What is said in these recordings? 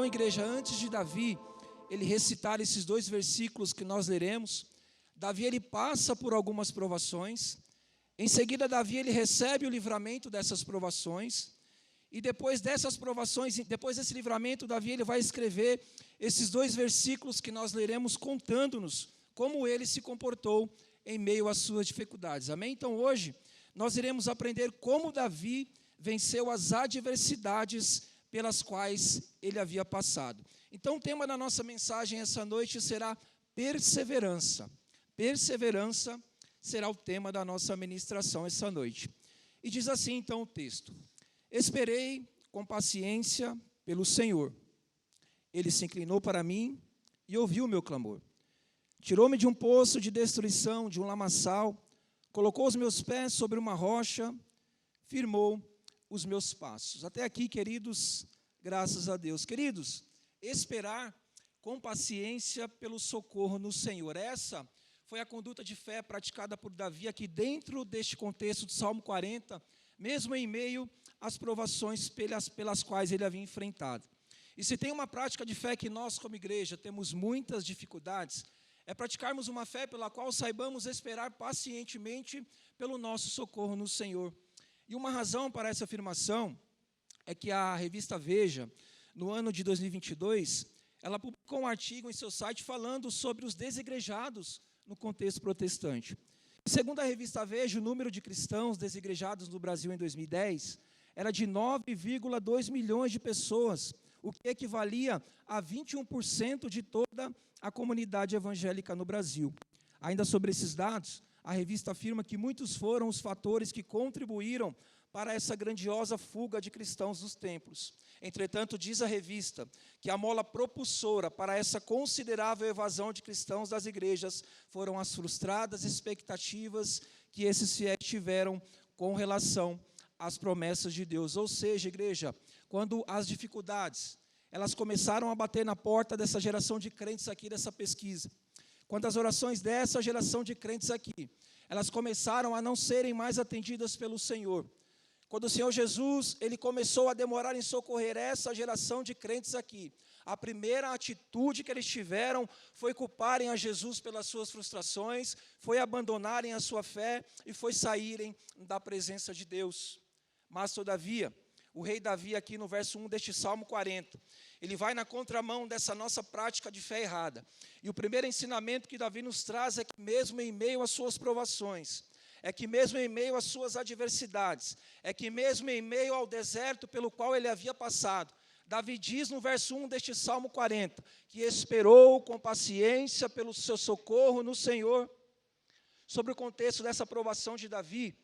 Então, igreja, antes de Davi, ele recitar esses 2 versículos que nós leremos, Davi, ele passa por algumas provações. Em seguida, Davi, ele recebe o livramento dessas provações. E depois dessas provações, depois desse livramento, Davi, ele vai escrever esses 2 versículos que nós leremos, contando-nos como ele se comportou em meio às suas dificuldades. Amém? Então, hoje, nós iremos aprender como Davi venceu as adversidades pelas quais ele havia passado. Então, o tema da nossa mensagem essa noite será perseverança. Perseverança será o tema da nossa ministração essa noite. E diz assim, então, o texto: esperei com paciência pelo Senhor. Ele se inclinou para mim e ouviu o meu clamor. Tirou-me de um poço de destruição, de um lamaçal, colocou os meus pés sobre uma rocha, firmou os meus passos. Até aqui, queridos, graças a Deus. Queridos, esperar com paciência pelo socorro no Senhor. Essa foi a conduta de fé praticada por Davi aqui dentro deste contexto do Salmo 40, mesmo em meio às provações pelas quais ele havia enfrentado. E se tem uma prática de fé que nós, como igreja, temos muitas dificuldades, é praticarmos uma fé pela qual saibamos esperar pacientemente pelo nosso socorro no Senhor. E uma razão para essa afirmação é que a revista Veja, no ano de 2022, ela publicou um artigo em seu site falando sobre os desigrejados no contexto protestante. Segundo a revista Veja, o número de cristãos desigrejados no Brasil em 2010 era de 9,2 milhões de pessoas, o que equivalia a 21% de toda a comunidade evangélica no Brasil. Ainda sobre esses dados, a revista afirma que muitos foram os fatores que contribuíram para essa grandiosa fuga de cristãos dos templos. Entretanto, diz a revista que a mola propulsora para essa considerável evasão de cristãos das igrejas foram as frustradas expectativas que esses fiéis tiveram com relação às promessas de Deus. Ou seja, igreja, quando as dificuldades, elas começaram a bater na porta dessa geração de crentes aqui, dessa pesquisa, quando as orações dessa geração de crentes aqui, elas começaram a não serem mais atendidas pelo Senhor, quando o Senhor Jesus, ele começou a demorar em socorrer essa geração de crentes aqui, a primeira atitude que eles tiveram foi culparem a Jesus pelas suas frustrações, foi abandonarem a sua fé e foi saírem da presença de Deus. Mas, todavia, o rei Davi aqui no verso 1 deste Salmo 40, ele vai na contramão dessa nossa prática de fé errada. E o primeiro ensinamento que Davi nos traz é que mesmo em meio às suas provações, é que mesmo em meio às suas adversidades, é que mesmo em meio ao deserto pelo qual ele havia passado, Davi diz no verso 1 deste Salmo 40, que esperou com paciência pelo seu socorro no Senhor. Sobre o contexto dessa provação de Davi,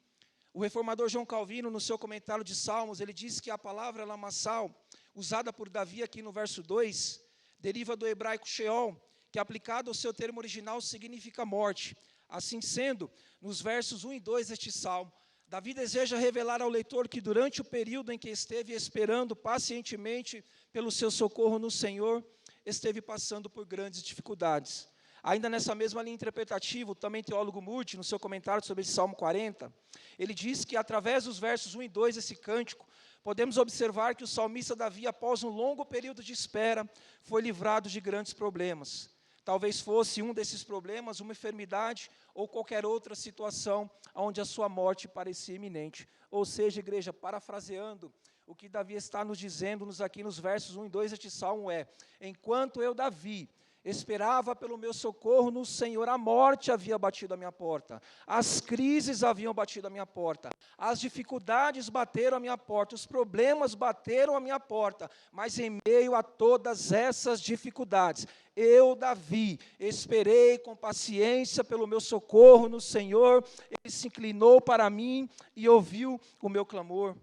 o reformador João Calvino, no seu comentário de Salmos, ele diz que a palavra lamaçal, usada por Davi aqui no verso 2, deriva do hebraico Sheol, que aplicado ao seu termo original significa morte. Assim sendo, nos versos 1 e 2 deste salmo, Davi deseja revelar ao leitor que durante o período em que esteve esperando pacientemente pelo seu socorro no Senhor, esteve passando por grandes dificuldades. Ainda nessa mesma linha interpretativa, também teólogo Moody, no seu comentário sobre esse Salmo 40, ele diz que através dos versos 1 e 2 desse cântico, podemos observar que o salmista Davi, após um longo período de espera, foi livrado de grandes problemas. Talvez fosse um desses problemas uma enfermidade ou qualquer outra situação onde a sua morte parecia iminente. Ou seja, igreja, parafraseando, o que Davi está nos dizendo aqui nos versos 1 e 2 deste salmo é: enquanto eu, Davi, esperava pelo meu socorro no Senhor, a morte havia batido a minha porta, as crises haviam batido a minha porta, as dificuldades bateram a minha porta, os problemas bateram a minha porta, mas em meio a todas essas dificuldades, eu, Davi, esperei com paciência pelo meu socorro no Senhor, ele se inclinou para mim e ouviu o meu clamor.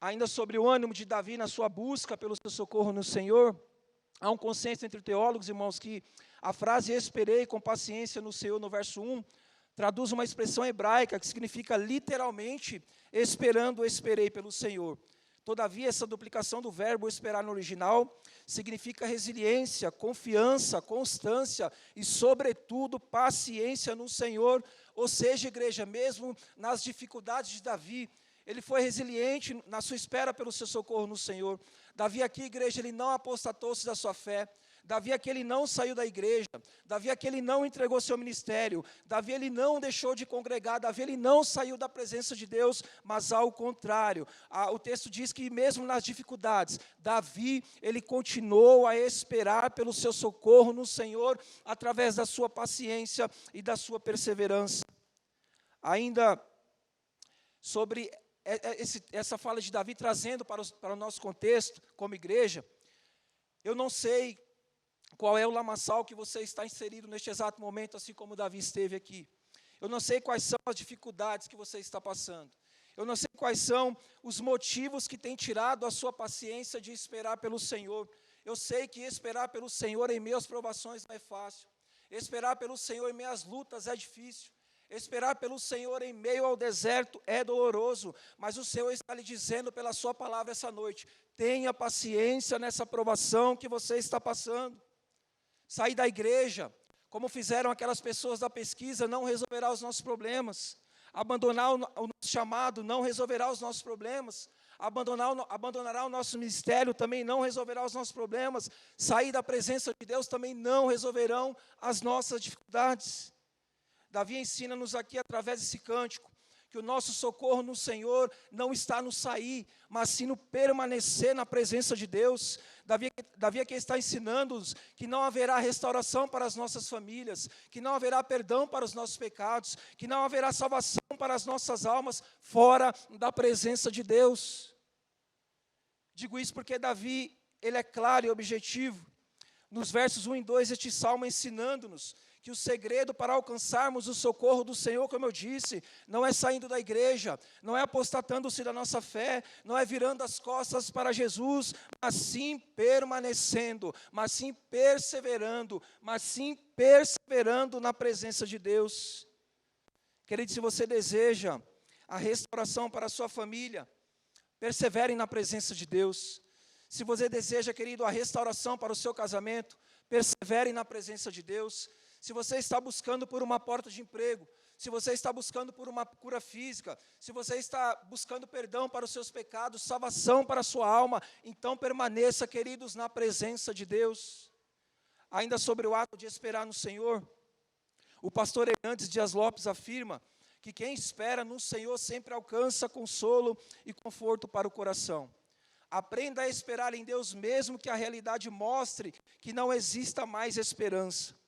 Ainda sobre o ânimo de Davi na sua busca pelo seu socorro no Senhor, há um consenso entre teólogos, irmãos, que a frase esperei com paciência no Senhor, no verso 1, traduz uma expressão hebraica que significa literalmente esperando, esperei pelo Senhor. Todavia, essa duplicação do verbo esperar no original significa resiliência, confiança, constância e, sobretudo, paciência no Senhor. Ou seja, igreja, mesmo nas dificuldades de Davi, ele foi resiliente na sua espera pelo seu socorro no Senhor. Davi aqui, igreja, ele não apostatou-se da sua fé. Davi aqui, ele não saiu da igreja. Davi aqui, ele não entregou seu ministério. Davi, ele não deixou de congregar. Davi, ele não saiu da presença de Deus, mas ao contrário. O texto diz que mesmo nas dificuldades, Davi, ele continuou a esperar pelo seu socorro no Senhor, através da sua paciência e da sua perseverança. Ainda sobre essa fala de Davi, trazendo para o nosso contexto, como igreja, eu não sei qual é o lamaçal que você está inserido neste exato momento, assim como Davi esteve aqui. Eu não sei quais são as dificuldades que você está passando. Eu não sei quais são os motivos que têm tirado a sua paciência de esperar pelo Senhor. Eu sei que esperar pelo Senhor em meio às provações não é fácil. Esperar pelo Senhor em meio às lutas é difícil. Esperar pelo Senhor em meio ao deserto é doloroso, mas o Senhor está lhe dizendo pela sua palavra essa noite: tenha paciência nessa provação que você está passando. Sair da igreja, como fizeram aquelas pessoas da pesquisa, não resolverá os nossos problemas. Abandonar o nosso chamado não resolverá os nossos problemas. Abandonará o nosso ministério também não resolverá os nossos problemas. Sair da presença de Deus também não resolverão as nossas dificuldades. Davi ensina-nos aqui, através desse cântico, que o nosso socorro no Senhor não está no sair, mas sim no permanecer na presença de Deus. Davi aqui está ensinando-nos que não haverá restauração para as nossas famílias, que não haverá perdão para os nossos pecados, que não haverá salvação para as nossas almas fora da presença de Deus. Digo isso porque Davi, ele é claro e objetivo. Nos versos 1 e 2, este salmo ensinando-nos que o segredo para alcançarmos o socorro do Senhor, como eu disse, não é saindo da igreja, não é apostatando-se da nossa fé, não é virando as costas para Jesus, mas sim permanecendo, mas sim perseverando, na presença de Deus. Querido, se você deseja a restauração para a sua família, persevere na presença de Deus. Se você deseja, querido, a restauração para o seu casamento, persevere na presença de Deus. Se você está buscando por uma porta de emprego, se você está buscando por uma cura física, se você está buscando perdão para os seus pecados, salvação para a sua alma, então permaneça, queridos, na presença de Deus. Ainda sobre o ato de esperar no Senhor, o pastor Hernandes Dias Lopes afirma que quem espera no Senhor sempre alcança consolo e conforto para o coração. Aprenda a esperar em Deus mesmo que a realidade mostre que não exista mais esperança.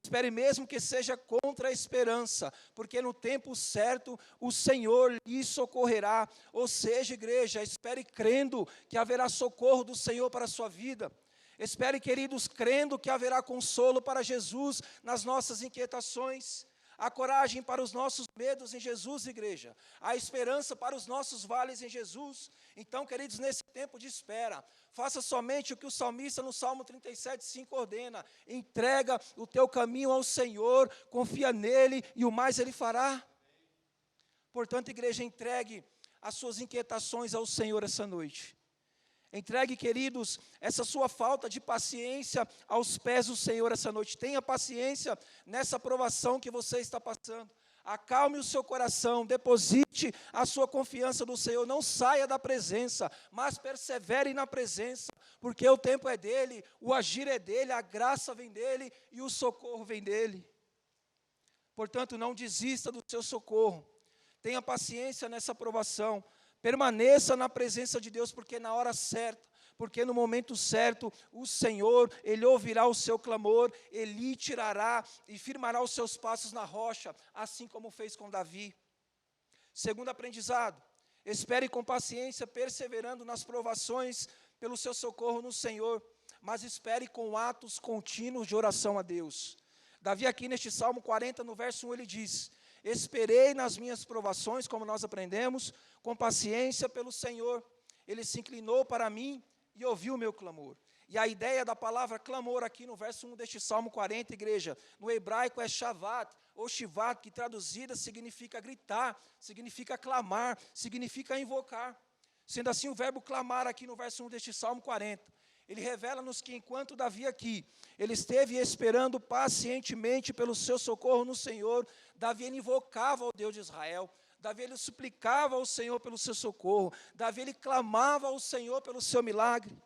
Espere mesmo que seja contra a esperança, porque no tempo certo o Senhor lhe socorrerá. Ou seja, igreja, espere crendo que haverá socorro do Senhor para a sua vida. Espere, queridos, crendo que haverá consolo para Jesus nas nossas inquietações. A coragem para os nossos medos em Jesus, igreja. A esperança para os nossos vales em Jesus. Então, queridos, nesse tempo de espera, faça somente o que o salmista no Salmo 37:5 ordena: entrega o teu caminho ao Senhor, confia nele e o mais ele fará. Portanto, igreja, entregue as suas inquietações ao Senhor essa noite. Entregue, queridos, essa sua falta de paciência aos pés do Senhor essa noite. Tenha paciência nessa provação que você está passando. Acalme o seu coração, deposite a sua confiança no Senhor. Não saia da presença, mas persevere na presença, porque o tempo é dele, o agir é dele, a graça vem dele e o socorro vem dele. Portanto, não desista do seu socorro. Tenha paciência nessa provação. Permaneça na presença de Deus, porque na hora certa, porque no momento certo, o Senhor, Ele ouvirá o seu clamor, Ele tirará e firmará os seus passos na rocha, assim como fez com Davi. Segundo aprendizado, espere com paciência, perseverando nas provações, pelo seu socorro no Senhor, mas espere com atos contínuos de oração a Deus. Davi aqui neste Salmo 40, no verso 1, ele diz: esperei nas minhas provações, como nós aprendemos, com paciência pelo Senhor. Ele se inclinou para mim e ouviu o meu clamor. E a ideia da palavra clamor aqui no verso 1 deste Salmo 40, igreja, no hebraico é shavat, ou shivat, que traduzida significa gritar, significa clamar, significa invocar. Sendo assim, o verbo clamar aqui no verso 1 deste Salmo 40, ele revela-nos que enquanto Davi aqui, ele esteve esperando pacientemente pelo seu socorro no Senhor, Davi invocava ao Deus de Israel. Davi ele suplicava ao Senhor pelo seu socorro, Davi ele clamava ao Senhor pelo seu milagre.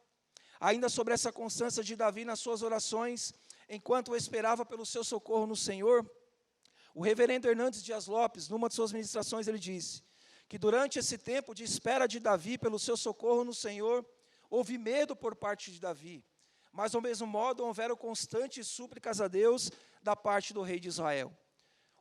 Ainda sobre essa constância de Davi nas suas orações, enquanto esperava pelo seu socorro no Senhor, o reverendo Hernandes Dias Lopes, numa de suas ministrações, ele disse que durante esse tempo de espera de Davi pelo seu socorro no Senhor, houve medo por parte de Davi, mas ao mesmo modo houveram constantes súplicas a Deus da parte do rei de Israel.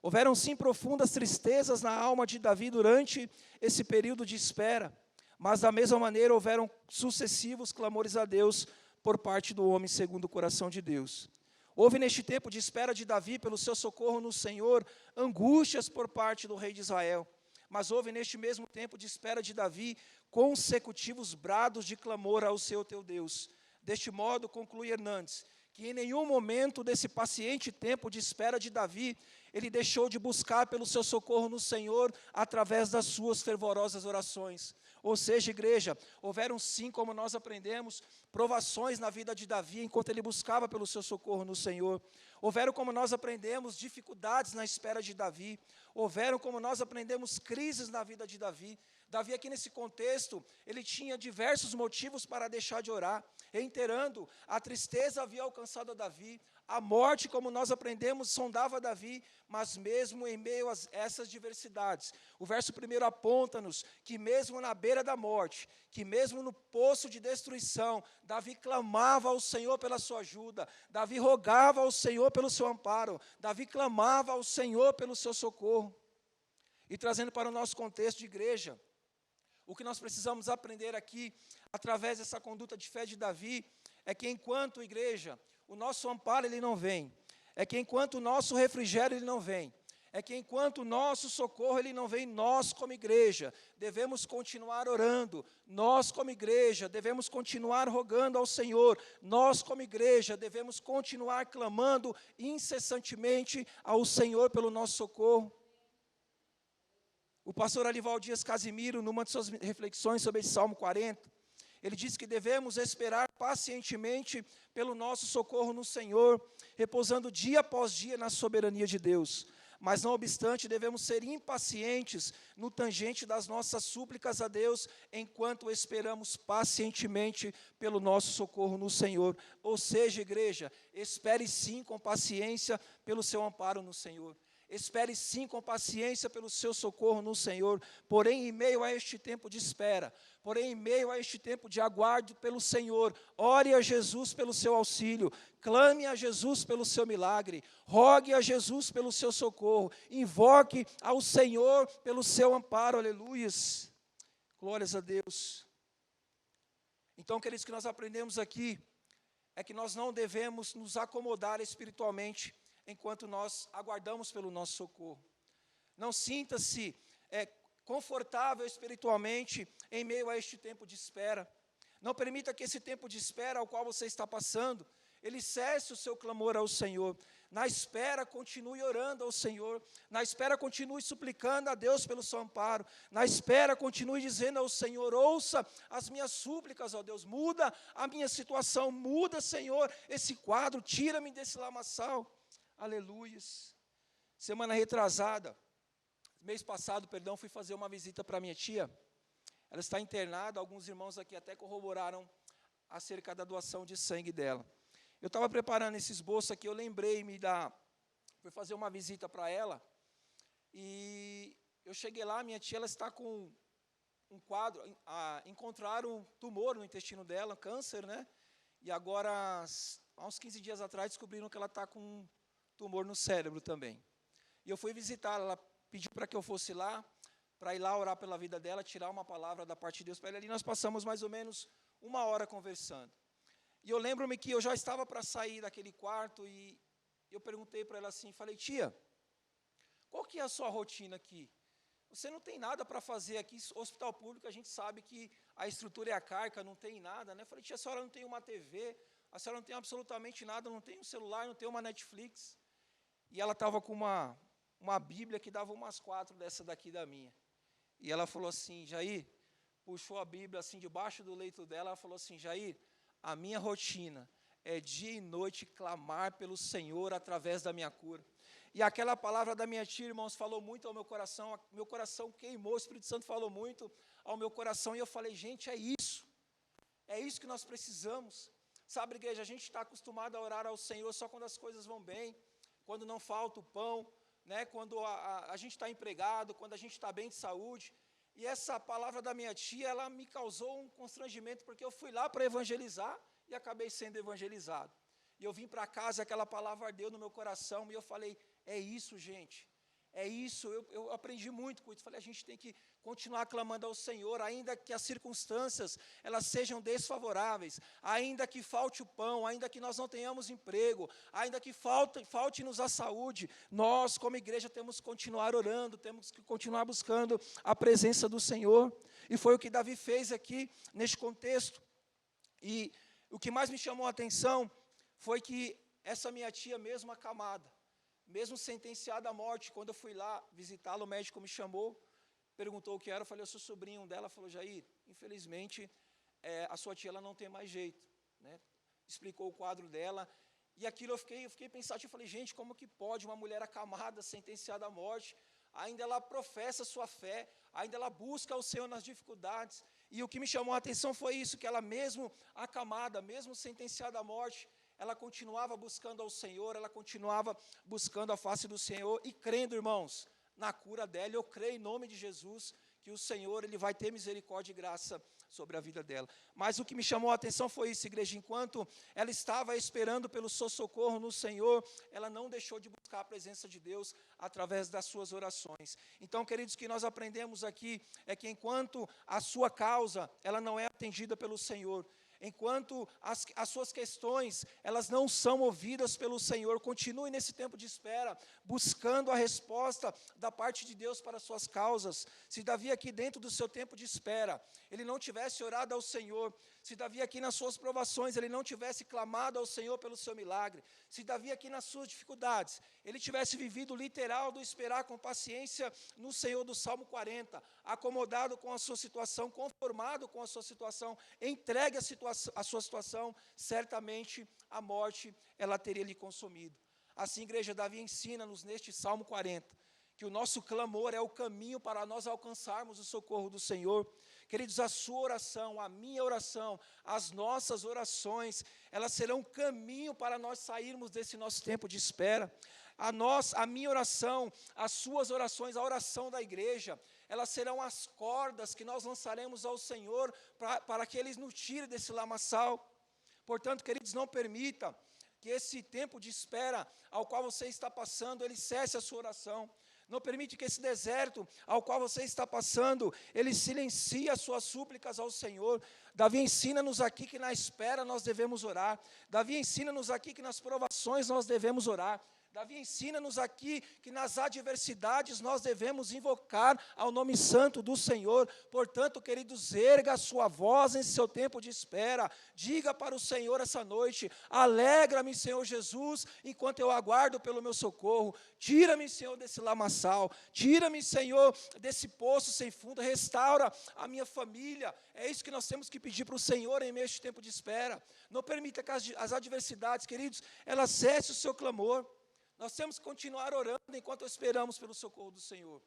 Houveram sim profundas tristezas na alma de Davi durante esse período de espera, mas da mesma maneira houveram sucessivos clamores a Deus por parte do homem segundo o coração de Deus. Houve neste tempo de espera de Davi pelo seu socorro no Senhor, angústias por parte do rei de Israel, mas houve neste mesmo tempo de espera de Davi, consecutivos brados de clamor ao seu teu Deus. Deste modo, conclui Hernandes, que em nenhum momento desse paciente tempo de espera de Davi, ele deixou de buscar pelo seu socorro no Senhor, através das suas fervorosas orações. Ou seja, igreja, houveram sim, como nós aprendemos, provações na vida de Davi, enquanto ele buscava pelo seu socorro no Senhor. Houveram, como nós aprendemos, dificuldades na espera de Davi. Houveram, como nós aprendemos, crises na vida de Davi. Davi, aqui nesse contexto, ele tinha diversos motivos para deixar de orar. Reiterando, a tristeza havia alcançado a Davi, a morte, como nós aprendemos, sondava Davi, mas mesmo em meio a essas diversidades, o verso 1 aponta-nos que mesmo na beira da morte, que mesmo no poço de destruição, Davi clamava ao Senhor pela sua ajuda, Davi rogava ao Senhor pelo seu amparo, Davi clamava ao Senhor pelo seu socorro. E trazendo para o nosso contexto de igreja, o que nós precisamos aprender aqui, através dessa conduta de fé de Davi, é que enquanto igreja, o nosso amparo ele não vem, é que enquanto o nosso refrigério ele não vem, é que enquanto o nosso socorro ele não vem, nós como igreja devemos continuar orando, nós como igreja devemos continuar rogando ao Senhor, nós como igreja devemos continuar clamando incessantemente ao Senhor pelo nosso socorro. O pastor Alival Dias Casimiro, numa de suas reflexões sobre esse Salmo 40, ele diz que devemos esperar pacientemente pelo nosso socorro no Senhor, repousando dia após dia na soberania de Deus. Mas, não obstante, devemos ser impacientes no tangente das nossas súplicas a Deus, enquanto esperamos pacientemente pelo nosso socorro no Senhor. Ou seja, igreja, espere sim com paciência pelo seu amparo no Senhor. Espere sim com paciência pelo seu socorro no Senhor, porém em meio a este tempo de espera, porém em meio a este tempo de aguardo pelo Senhor, ore a Jesus pelo seu auxílio, clame a Jesus pelo seu milagre, rogue a Jesus pelo seu socorro, invoque ao Senhor pelo seu amparo, aleluias, glórias a Deus. Então, queridos, o que nós aprendemos aqui, é que nós não devemos nos acomodar espiritualmente, enquanto nós aguardamos pelo nosso socorro. Não sinta-se confortável espiritualmente em meio a este tempo de espera. Não permita que esse tempo de espera ao qual você está passando, ele cesse o seu clamor ao Senhor. Na espera, continue orando ao Senhor. Na espera, continue suplicando a Deus pelo seu amparo. Na espera, continue dizendo ao Senhor, ouça as minhas súplicas, ó Deus. Muda a minha situação, muda, Senhor, esse quadro, tira-me desse lamaçal. Aleluias. Semana retrasada, mês passado, fui fazer uma visita para minha tia. Ela está internada, alguns irmãos aqui até corroboraram acerca da doação de sangue dela. Eu estava preparando esse esboço aqui, eu lembrei-me fui fazer uma visita para ela, e eu cheguei lá, minha tia ela está com um quadro, encontraram um tumor no intestino dela, câncer, né? E agora, há uns 15 dias atrás, descobriram que ela está com tumor no cérebro também. E eu fui visitá-la, ela pediu para que eu fosse lá, para ir lá orar pela vida dela, tirar uma palavra da parte de Deus para ela, e nós passamos mais ou menos 1 hora conversando. E eu lembro-me que eu já estava para sair daquele quarto, e eu perguntei para ela assim, falei, tia, qual que é a sua rotina aqui? Você não tem nada para fazer aqui, hospital público, a gente sabe que a estrutura é arcaica, não tem nada, né? Eu falei, tia, a senhora não tem uma TV, a senhora não tem absolutamente nada, não tem um celular, não tem uma Netflix. E ela estava com uma Bíblia que dava umas 4 dessa daqui da minha. E ela falou assim, Jair, puxou a Bíblia assim debaixo do leito dela, ela falou assim, Jair, a minha rotina é dia e noite clamar pelo Senhor através da minha cura. E aquela palavra da minha tia, irmãos, falou muito ao meu coração queimou, o Espírito Santo falou muito ao meu coração, e eu falei, gente, é isso que nós precisamos. Sabe, igreja, a gente está acostumado a orar ao Senhor só quando as coisas vão bem, quando não falta o pão, né, quando a gente está empregado, quando a gente está bem de saúde. E essa palavra da minha tia, ela me causou um constrangimento, porque eu fui lá para evangelizar e acabei sendo evangelizado. E eu vim para casa, aquela palavra ardeu no meu coração, e eu falei, é isso, gente, é isso. Eu aprendi muito com isso. Falei, a gente tem que continuar clamando ao Senhor, ainda que as circunstâncias elas sejam desfavoráveis, ainda que falte o pão, ainda que nós não tenhamos emprego, ainda que falte-nos a saúde, nós como igreja temos que continuar orando, temos que continuar buscando a presença do Senhor. E foi o que Davi fez aqui, neste contexto. E o que mais me chamou a atenção foi que essa minha tia, mesmo acamada, mesmo sentenciada à morte, quando eu fui lá visitá-la, o médico me chamou, perguntou o que era, eu falei, eu sou sobrinho dela. Falou, Jair, infelizmente, a sua tia ela não tem mais jeito, né? Explicou o quadro dela, e aquilo eu fiquei pensativo, eu falei, gente, como que pode uma mulher acamada, sentenciada à morte, ainda ela professa sua fé, ainda ela busca o Senhor nas dificuldades. E o que me chamou a atenção foi isso, que ela mesmo acamada, mesmo sentenciada à morte, ela continuava buscando ao Senhor, ela continuava buscando a face do Senhor e crendo, irmãos, na cura dela. Eu creio em nome de Jesus que o Senhor ele vai ter misericórdia e graça sobre a vida dela. Mas o que me chamou a atenção foi isso, igreja, enquanto ela estava esperando pelo seu socorro no Senhor, ela não deixou de buscar a presença de Deus através das suas orações. Então, queridos, o que nós aprendemos aqui é que enquanto a sua causa, ela não é atendida pelo Senhor, enquanto as suas questões, elas não são ouvidas pelo Senhor, continue nesse tempo de espera, buscando a resposta da parte de Deus para as suas causas. Se Davi aqui dentro do seu tempo de espera, ele não tivesse orado ao Senhor, se Davi aqui nas suas provações, ele não tivesse clamado ao Senhor pelo seu milagre, se Davi aqui nas suas dificuldades, ele tivesse vivido o literal do esperar com paciência no Senhor do Salmo 40, acomodado com a sua situação, conformado com a sua situação, entregue a sua situação, certamente a morte ela teria lhe consumido. Assim, igreja, Davi ensina-nos neste Salmo 40, que o nosso clamor é o caminho para nós alcançarmos o socorro do Senhor. Queridos, a sua oração, a minha oração, as nossas orações, elas serão caminho para nós sairmos desse nosso tempo de espera. A minha oração, as suas orações, a oração da igreja, elas serão as cordas que nós lançaremos ao Senhor para que Ele nos tire desse lamaçal. Portanto, queridos, não permita que esse tempo de espera ao qual você está passando, ele cesse a sua oração. Não permite que esse deserto ao qual você está passando, ele silencie as suas súplicas ao Senhor. Davi ensina-nos aqui que na espera nós devemos orar. Davi ensina-nos aqui que nas provações nós devemos orar. Davi ensina-nos aqui que nas adversidades nós devemos invocar ao nome santo do Senhor. Portanto, queridos, erga a sua voz em seu tempo de espera. Diga para o Senhor essa noite, alegra-me, Senhor Jesus, enquanto eu aguardo pelo meu socorro. Tira-me, Senhor, desse lamaçal. Tira-me, Senhor, desse poço sem fundo. Restaura a minha família. É isso que nós temos que pedir para o Senhor em meio a este tempo de espera. Não permita que as adversidades, queridos, elas cessem o seu clamor. Nós temos que continuar orando enquanto esperamos pelo socorro do Senhor.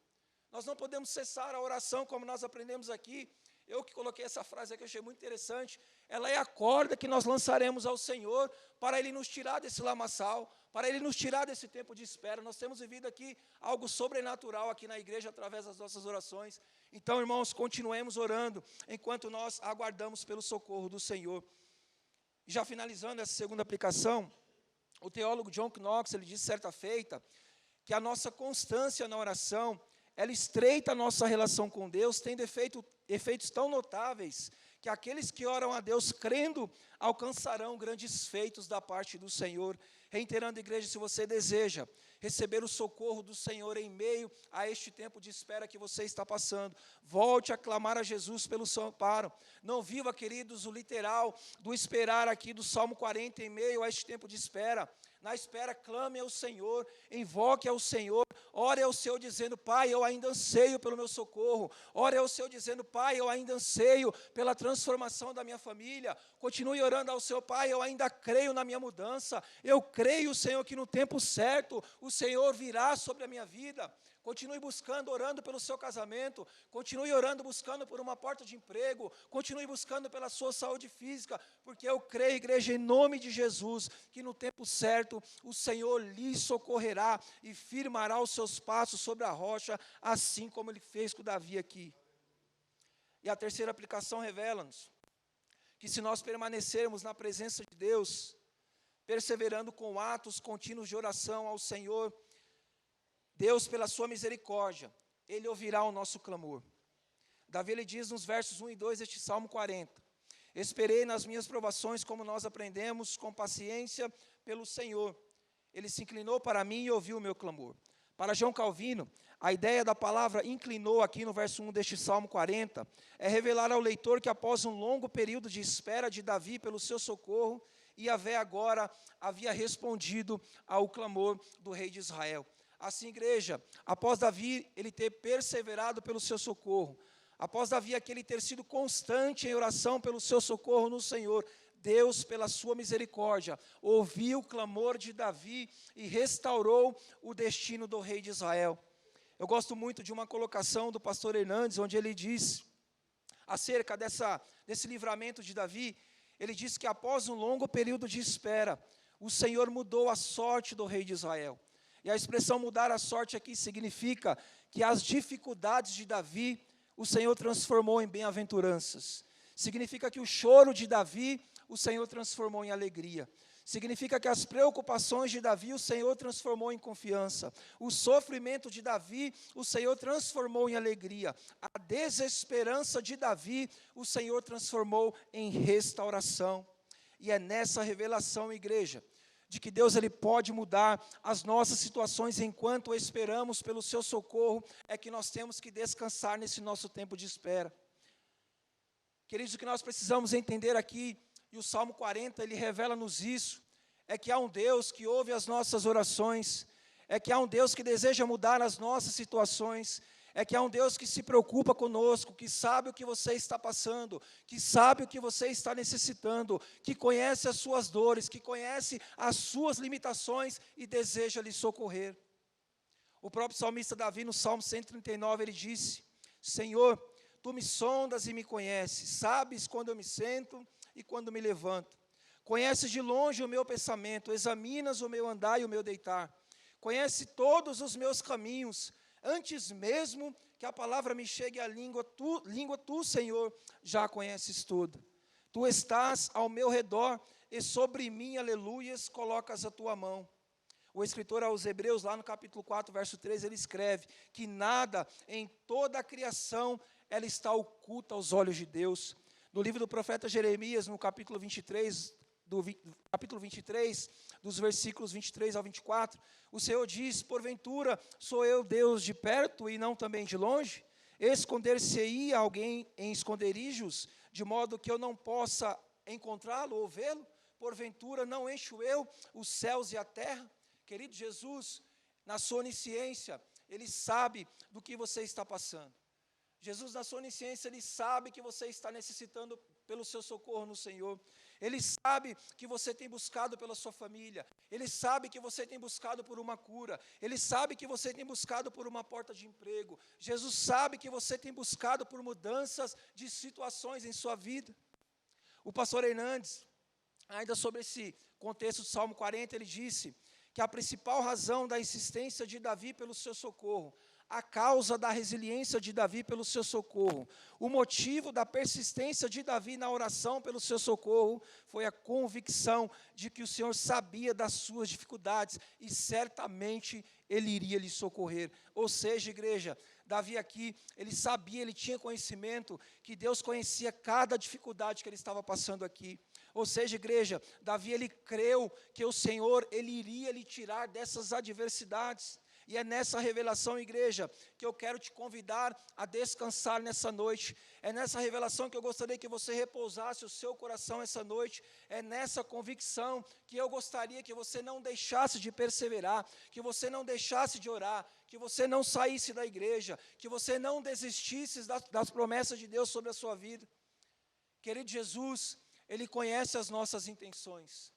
Nós não podemos cessar a oração como nós aprendemos aqui. Eu que coloquei essa frase aqui, eu achei muito interessante. Ela é a corda que nós lançaremos ao Senhor para Ele nos tirar desse lamaçal, para Ele nos tirar desse tempo de espera. Nós temos vivido aqui algo sobrenatural aqui na igreja através das nossas orações. Então, irmãos, continuemos orando enquanto nós aguardamos pelo socorro do Senhor. E já finalizando essa segunda aplicação, o teólogo John Knox, ele disse certa feita, que a nossa constância na oração, ela estreita a nossa relação com Deus, tendo efeitos tão notáveis, que aqueles que oram a Deus crendo, alcançarão grandes feitos da parte do Senhor. Reiterando, igreja, se você deseja receber o socorro do Senhor em meio a este tempo de espera que você está passando, volte a clamar a Jesus pelo seu amparo. Não viva, queridos, o literal do esperar aqui do Salmo 40 em meio a este tempo de espera. Na espera, clame ao Senhor, invoque ao Senhor, ore ao Senhor dizendo: Pai, eu ainda anseio pelo meu socorro. Ore ao Senhor dizendo: Pai, eu ainda anseio pela transformação da minha família. Continue orando ao Senhor: Pai, eu ainda creio na minha mudança. Eu creio, Senhor, que no tempo certo o Senhor virá sobre a minha vida. Continue buscando, orando pelo seu casamento. Continue orando, buscando por uma porta de emprego. Continue buscando pela sua saúde física. Porque eu creio, igreja, em nome de Jesus, que no tempo certo o Senhor lhe socorrerá e firmará os seus passos sobre a rocha, assim como Ele fez com Davi aqui. E a terceira aplicação revela-nos que se nós permanecermos na presença de Deus, perseverando com atos contínuos de oração ao Senhor, Deus, pela sua misericórdia, Ele ouvirá o nosso clamor. Davi, ele diz nos versos 1 e 2 deste Salmo 40, esperei nas minhas provações, como nós aprendemos, com paciência pelo Senhor. Ele se inclinou para mim e ouviu o meu clamor. Para João Calvino, a ideia da palavra inclinou aqui no verso 1 deste Salmo 40, é revelar ao leitor que após um longo período de espera de Davi pelo seu socorro, Yahvé agora havia respondido ao clamor do rei de Israel. Assim, igreja, após Davi ele ter perseverado pelo seu socorro, após Davi aquele ter sido constante em oração pelo seu socorro no Senhor, Deus, pela sua misericórdia, ouviu o clamor de Davi e restaurou o destino do rei de Israel. Eu gosto muito de uma colocação do pastor Hernandes, onde ele diz, acerca desse livramento de Davi, ele diz que após um longo período de espera, o Senhor mudou a sorte do rei de Israel. E a expressão mudar a sorte aqui significa que as dificuldades de Davi, o Senhor transformou em bem-aventuranças. Significa que o choro de Davi, o Senhor transformou em alegria. Significa que as preocupações de Davi, o Senhor transformou em confiança. O sofrimento de Davi, o Senhor transformou em alegria. A desesperança de Davi, o Senhor transformou em restauração. E é nessa revelação, igreja, de que Deus ele pode mudar as nossas situações enquanto esperamos pelo seu socorro, é que nós temos que descansar nesse nosso tempo de espera. Queridos, o que nós precisamos entender aqui, e o Salmo 40, ele revela-nos isso, é que há um Deus que ouve as nossas orações, é que há um Deus que deseja mudar as nossas situações, é que há um Deus que se preocupa conosco, que sabe o que você está passando, que sabe o que você está necessitando, que conhece as suas dores, que conhece as suas limitações e deseja lhe socorrer. O próprio salmista Davi, no Salmo 139, ele disse: Senhor, Tu me sondas e me conheces, sabes quando eu me sento e quando me levanto. Conheces de longe o meu pensamento, examinas o meu andar e o meu deitar. Conhece todos os meus caminhos. Antes mesmo que a palavra me chegue à língua, tu, Senhor, já conheces tudo. Tu estás ao meu redor e sobre mim, aleluias, colocas a tua mão. O escritor aos Hebreus, lá no capítulo 4, verso 13, ele escreve que nada em toda a criação, ela está oculta aos olhos de Deus. No livro do profeta Jeremias, no capítulo 23, dos versículos 23 ao 24, o Senhor diz: porventura sou eu Deus de perto e não também de longe? Esconder-se-ia alguém em esconderijos, de modo que eu não possa encontrá-lo ou vê-lo? Porventura não encho eu os céus e a terra? Querido, Jesus, na sua onisciência, Ele sabe do que você está passando. Jesus, na sua onisciência, Ele sabe que você está necessitando pelo seu socorro no Senhor. Ele sabe que você tem buscado pela sua família. Ele sabe que você tem buscado por uma cura. Ele sabe que você tem buscado por uma porta de emprego. Jesus sabe que você tem buscado por mudanças de situações em sua vida. O pastor Hernandes, ainda sobre esse contexto do Salmo 40, ele disse que a principal razão da insistência de Davi pelo seu socorro, a causa da resiliência de Davi pelo seu socorro, o motivo da persistência de Davi na oração pelo seu socorro, foi a convicção de que o Senhor sabia das suas dificuldades e certamente Ele iria lhe socorrer. Ou seja, igreja, Davi aqui, ele sabia, ele tinha conhecimento que Deus conhecia cada dificuldade que ele estava passando aqui. Ou seja, igreja, Davi ele creu que o Senhor, ele iria lhe tirar dessas adversidades. E é nessa revelação, igreja, que eu quero te convidar a descansar nessa noite. É nessa revelação que eu gostaria que você repousasse o seu coração essa noite. É nessa convicção que eu gostaria que você não deixasse de perseverar, que você não deixasse de orar, que você não saísse da igreja, que você não desistisse das promessas de Deus sobre a sua vida. Querido, Jesus, Ele conhece as nossas intenções.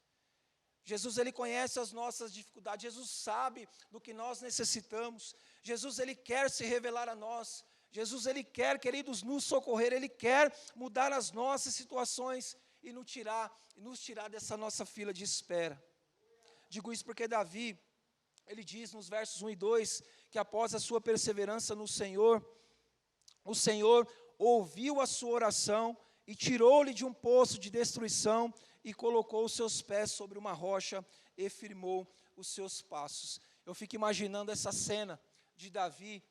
Jesus, Ele conhece as nossas dificuldades. Jesus sabe do que nós necessitamos. Jesus, Ele quer se revelar a nós. Jesus, Ele quer, queridos, nos socorrer. Ele quer mudar as nossas situações e nos tirar dessa nossa fila de espera. Digo isso porque Davi, ele diz nos versos 1 e 2, que após a sua perseverança no Senhor, o Senhor ouviu a sua oração e tirou-lhe de um poço de destruição e colocou os seus pés sobre uma rocha e firmou os seus passos. Eu fico imaginando essa cena de Davi,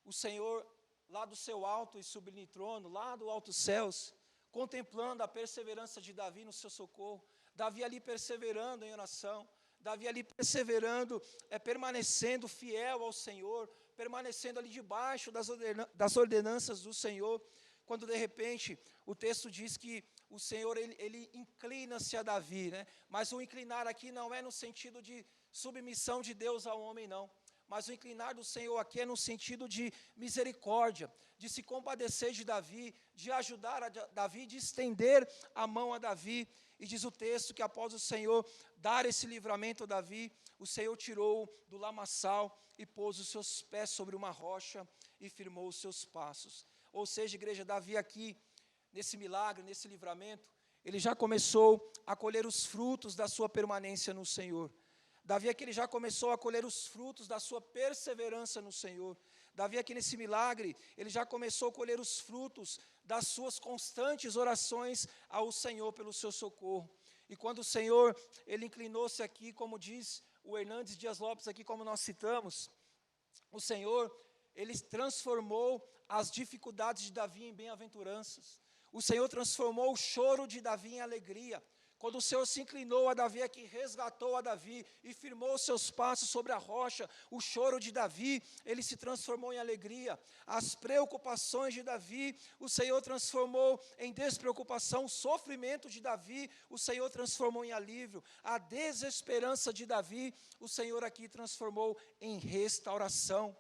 o Senhor lá do seu alto e sublime trono, lá do alto céus, contemplando a perseverança de Davi no seu socorro, Davi ali perseverando em oração, Davi ali perseverando, permanecendo fiel ao Senhor, permanecendo ali debaixo das ordenanças do Senhor, quando de repente o texto diz que o Senhor, ele inclina-se a Davi, né? Mas o inclinar aqui não é no sentido de submissão de Deus ao homem, não. Mas o inclinar do Senhor aqui é no sentido de misericórdia, de se compadecer de Davi, de ajudar a Davi, de estender a mão a Davi. E diz o texto que após o Senhor dar esse livramento a Davi, o Senhor tirou do lamaçal e pôs os seus pés sobre uma rocha e firmou os seus passos. Ou seja, igreja, Davi aqui, nesse milagre, nesse livramento, ele já começou a colher os frutos da sua permanência no Senhor. Davi aqui ele já começou a colher os frutos da sua perseverança no Senhor. Davi aqui nesse milagre, ele já começou a colher os frutos das suas constantes orações ao Senhor pelo seu socorro. E quando o Senhor, ele inclinou-se aqui, como diz o Hernandes Dias Lopes aqui, como nós citamos, o Senhor, ele transformou as dificuldades de Davi em bem-aventuranças. O Senhor transformou o choro de Davi em alegria. Quando o Senhor se inclinou a Davi aqui, resgatou a Davi e firmou seus passos sobre a rocha, o choro de Davi, ele se transformou em alegria. As preocupações de Davi, o Senhor transformou em despreocupação. O sofrimento de Davi, o Senhor transformou em alívio. A desesperança de Davi, o Senhor aqui transformou em restauração.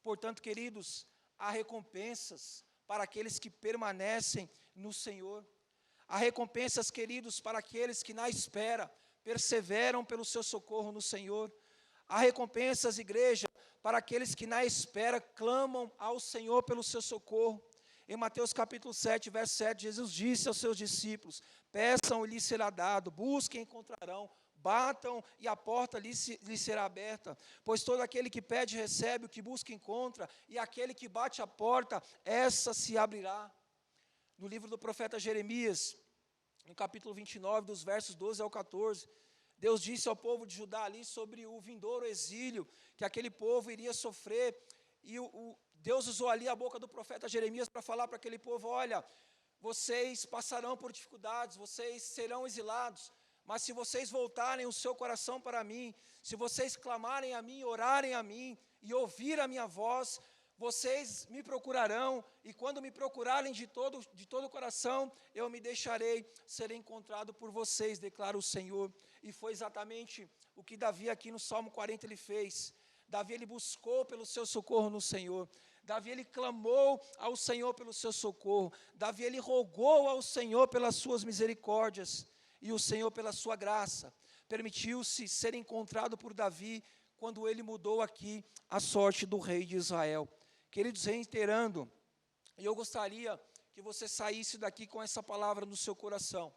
Portanto, queridos, há recompensas para aqueles que permanecem no Senhor. Há recompensas, queridos, para aqueles que na espera perseveram pelo seu socorro no Senhor. Há recompensas, igreja, para aqueles que na espera clamam ao Senhor pelo seu socorro. Em Mateus capítulo 7, verso 7, Jesus disse aos seus discípulos: peçam e lhes será dado, busquem e encontrarão, batam e a porta lhes será aberta. Pois todo aquele que pede recebe, o que busca encontra, e aquele que bate a porta, essa se abrirá. No livro do profeta Jeremias, no capítulo 29, dos versos 12 ao 14, Deus disse ao povo de Judá ali sobre o vindouro exílio, que aquele povo iria sofrer, e Deus usou ali a boca do profeta Jeremias para falar para aquele povo: olha, vocês passarão por dificuldades, vocês serão exilados, mas se vocês voltarem o seu coração para mim, se vocês clamarem a mim, orarem a mim, e ouvir a minha voz, vocês me procurarão, e quando me procurarem de todo o coração, eu me deixarei ser encontrado por vocês, declara o Senhor. E foi exatamente o que Davi aqui no Salmo 40 ele fez. Davi ele buscou pelo seu socorro no Senhor. Davi ele clamou ao Senhor pelo seu socorro. Davi ele rogou ao Senhor pelas suas misericórdias. E o Senhor, pela sua graça, permitiu-se ser encontrado por Davi quando ele mudou aqui a sorte do rei de Israel. Queridos, reiterando, e eu gostaria que você saísse daqui com essa palavra no seu coração.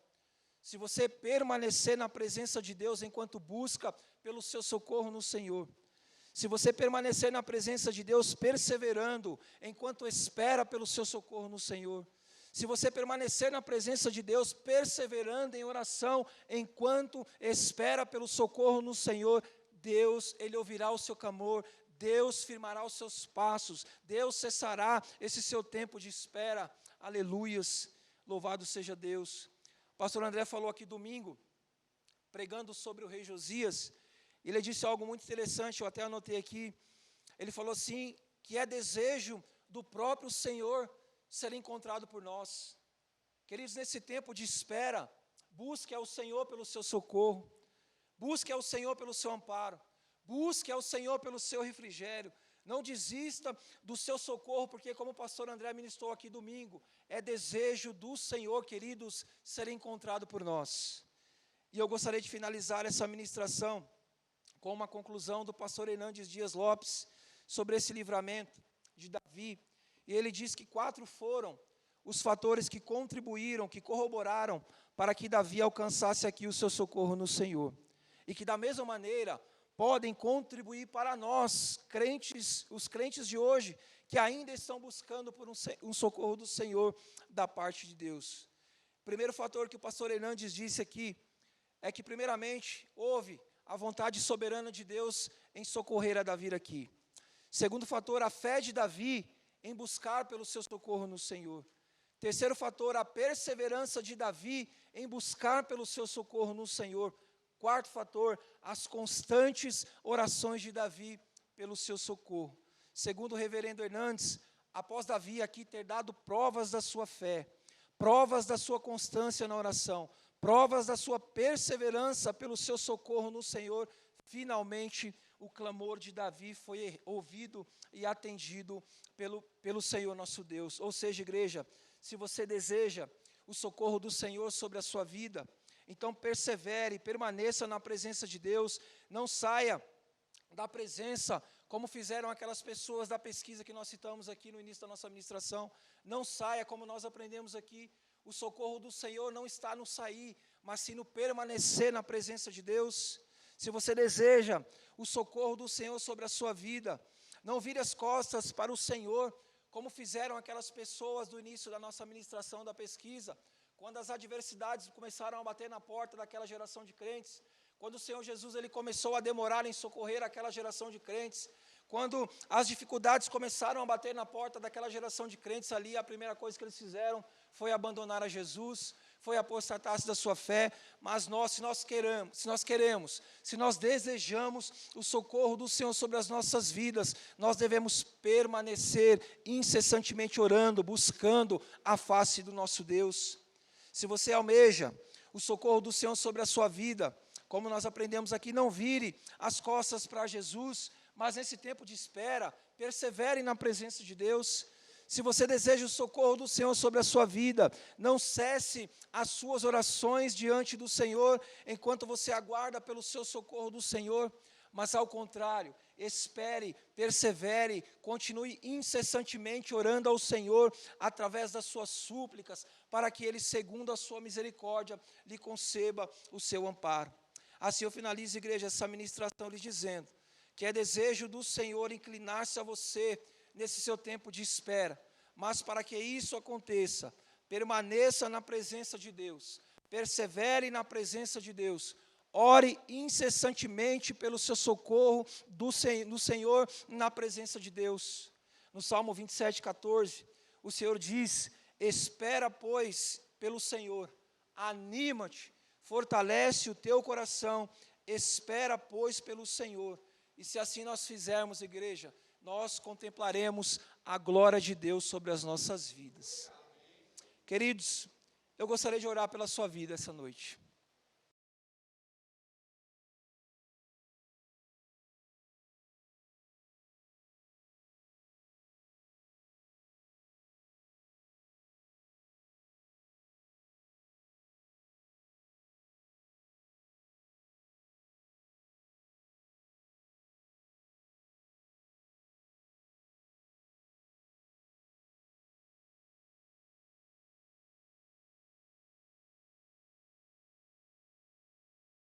Se você permanecer na presença de Deus enquanto busca pelo seu socorro no Senhor, se você permanecer na presença de Deus perseverando enquanto espera pelo seu socorro no Senhor, se você permanecer na presença de Deus perseverando em oração enquanto espera pelo socorro no Senhor, Deus, Ele ouvirá o seu clamor, Deus firmará os seus passos, Deus cessará esse seu tempo de espera. Aleluias, louvado seja Deus. O pastor André falou aqui domingo, pregando sobre o rei Josias, Ele disse algo muito interessante, eu até anotei aqui. Ele falou assim, que é desejo do próprio Senhor ser encontrado por nós. Queridos, nesse tempo de espera, busque ao Senhor pelo seu socorro, busque ao Senhor pelo seu amparo, busque ao Senhor pelo seu refrigério. Não desista do seu socorro, porque como o pastor André ministrou aqui domingo, é desejo do Senhor, queridos, ser encontrado por nós. E eu gostaria de finalizar essa ministração com uma conclusão do pastor Hernandes Dias Lopes, sobre esse livramento de Davi. E ele diz que 4 foram os fatores que contribuíram, que corroboraram, para que Davi alcançasse aqui o seu socorro no Senhor. E que da mesma maneira, podem contribuir para nós, crentes, os crentes de hoje, que ainda estão buscando por um socorro do Senhor, da parte de Deus. O primeiro fator que o pastor Hernandes disse aqui, é que primeiramente, houve a vontade soberana de Deus em socorrer a Davi aqui. Segundo fator, a fé de Davi em buscar pelo seu socorro no Senhor. Terceiro fator, a perseverança de Davi em buscar pelo seu socorro no Senhor. Quarto fator, as constantes orações de Davi pelo seu socorro. Segundo o reverendo Hernandes, após Davi aqui ter dado provas da sua fé, provas da sua constância na oração, provas da sua perseverança pelo seu socorro no Senhor, finalmente o clamor de Davi foi ouvido e atendido pelo Senhor nosso Deus. Ou seja, igreja, se você deseja o socorro do Senhor sobre a sua vida, então persevere, permaneça na presença de Deus, não saia da presença, como fizeram aquelas pessoas da pesquisa que nós citamos aqui no início da nossa ministração, não saia, como nós aprendemos aqui, o socorro do Senhor não está no sair, mas sim no permanecer na presença de Deus. Se você deseja o socorro do Senhor sobre a sua vida, não vire as costas para o Senhor, como fizeram aquelas pessoas do início da nossa ministração da pesquisa, quando as adversidades começaram a bater na porta daquela geração de crentes, quando o Senhor Jesus ele começou a demorar em socorrer aquela geração de crentes, quando as dificuldades começaram a bater na porta daquela geração de crentes ali, a primeira coisa que eles fizeram foi abandonar a Jesus, foi apostatar-se da sua fé. Mas nós, se nós desejamos o socorro do Senhor sobre as nossas vidas, nós devemos permanecer incessantemente orando, buscando a face do nosso Deus. Se você almeja o socorro do Senhor sobre a sua vida, como nós aprendemos aqui, não vire as costas para Jesus, mas nesse tempo de espera, persevere na presença de Deus. Se você deseja o socorro do Senhor sobre a sua vida, não cesse as suas orações diante do Senhor, enquanto você aguarda pelo seu socorro do Senhor, mas ao contrário, espere, persevere, continue incessantemente orando ao Senhor, através das suas súplicas, para que Ele, segundo a sua misericórdia, lhe conceda o seu amparo. Assim eu finalizo, igreja, essa ministração lhes dizendo, que é desejo do Senhor inclinar-se a você nesse seu tempo de espera, mas para que isso aconteça, permaneça na presença de Deus, persevere na presença de Deus, ore incessantemente pelo seu socorro do Senhor na presença de Deus. No Salmo 27:14, o Senhor diz, espera, pois, pelo Senhor, anima-te, fortalece o teu coração, espera, pois, pelo Senhor. E se assim nós fizermos, igreja, nós contemplaremos a glória de Deus sobre as nossas vidas. Queridos, eu gostaria de orar pela sua vida essa noite.